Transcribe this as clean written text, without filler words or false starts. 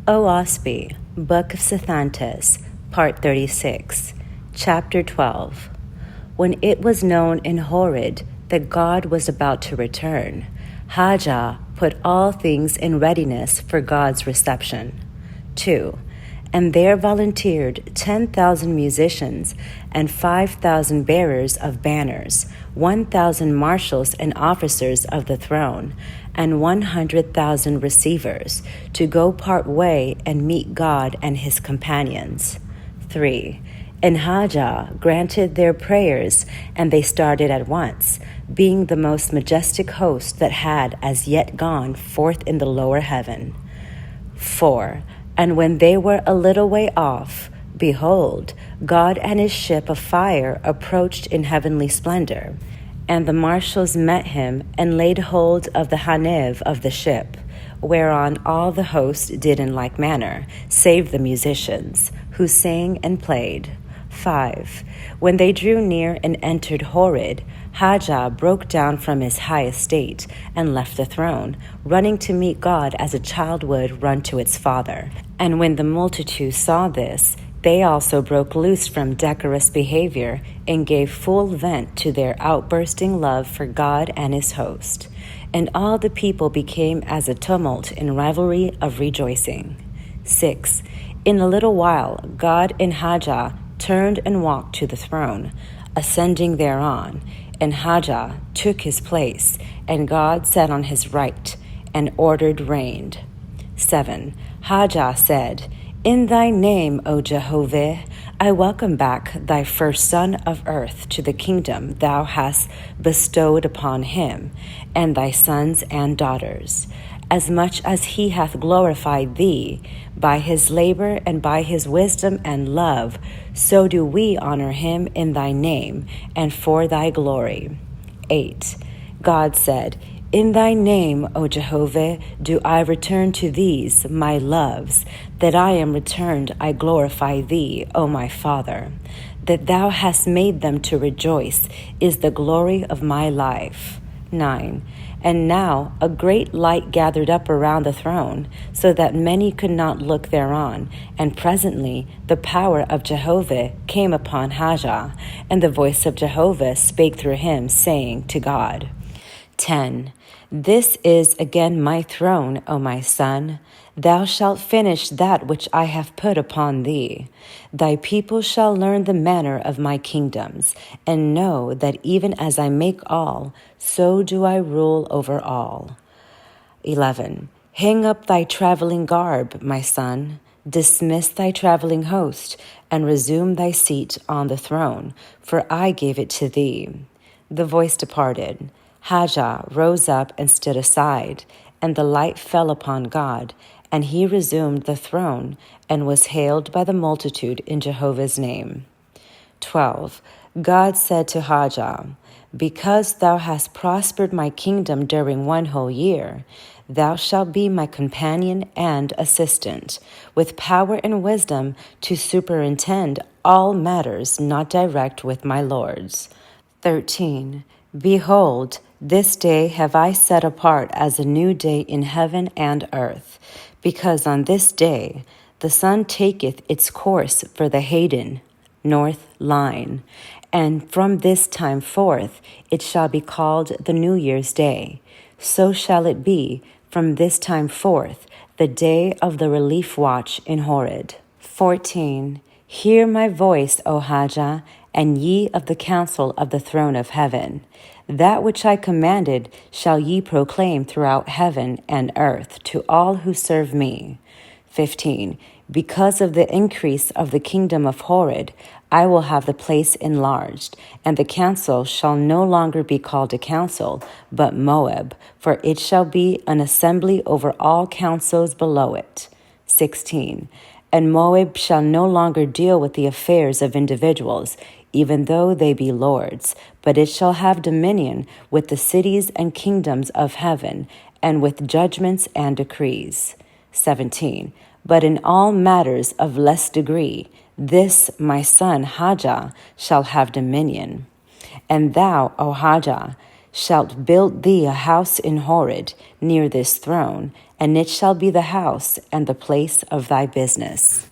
Oahspe, Book of Sethantes, Part 36, Chapter 12. When it was known in Horeb that God was about to return, Hajjah put all things in readiness for God's reception. 2. And there volunteered 10,000 musicians and 5,000 bearers of banners, 1,000 marshals and officers of the throne, and 100,000 receivers, to go part way and meet God and his companions. 3. And Hajjah granted their prayers, and they started at once, being the most majestic host that had as yet gone forth in the lower heaven. 4. And when they were a little way off, behold, God and his ship of fire approached in heavenly splendor. And the marshals met him and laid hold of the hanev of the ship, whereon all the host did in like manner, save the musicians, who sang and played. 5. When they drew near and entered Horeb, Hajjah broke down from his high estate and left the throne, running to meet God as a child would run to its father. And when the multitude saw this, they also broke loose from decorous behavior and gave full vent to their outbursting love for God and his host. And all the people became as a tumult in rivalry of rejoicing. 6. In a little while, God and Hajjah turned and walked to the throne, ascending thereon, and Hajjah took his place, and God sat on his right, and ordered reigned. 7. Hajjah said, In thy name, O Jehovah, I welcome back thy first son of earth to the kingdom thou hast bestowed upon him, and thy sons and daughters, as much as he hath glorified thee by his labor and by his wisdom and love, so do we honor him in thy name and for thy glory. 8. God said, In thy name, O Jehovah, do I return to these, my loves. That I am returned, I glorify thee, O my Father. That thou hast made them to rejoice is the glory of my life. 9. And now a great light gathered up around the throne, so that many could not look thereon. And presently the power of Jehovah came upon Hajjah, and the voice of Jehovah spake through him, saying to God. 10. This is again my throne, O my son. Thou shalt finish that which I have put upon thee. Thy people shall learn the manner of my kingdoms, and know that even as I make all, so do I rule over all. 11. Hang up thy traveling garb, my son. Dismiss thy traveling host, and resume thy seat on the throne, for I gave it to thee. The voice departed. Hajjah rose up and stood aside, and the light fell upon God, and he resumed the throne, and was hailed by the multitude in Jehovah's name. 12. God said to Hajjah, Because thou hast prospered my kingdom during 1 whole year, thou shalt be my companion and assistant, with power and wisdom to superintend all matters not direct with my lords. 13. Behold, this day have I set apart as a new day in heaven and earth, because on this day the sun taketh its course for the Hayden, north line, and from this time forth it shall be called the New Year's Day. So shall it be from this time forth, the day of the relief watch in Horeb. 14. Hear my voice, O Hajjah, and ye of the council of the throne of heaven. That which I commanded shall ye proclaim throughout heaven and earth to all who serve me. 15. Because of the increase of the kingdom of Horeb, I will have the place enlarged, and the council shall no longer be called a council, but Moab, for it shall be an assembly over all councils below it. 16. And Moab shall no longer deal with the affairs of individuals, even though they be lords, but it shall have dominion with the cities and kingdoms of heaven, and with judgments and decrees. 17. But in all matters of less degree, this my son Hajjah shall have dominion. And thou, O Hajjah, shalt build thee a house in Horeb near this throne, and it shall be the house and the place of thy business.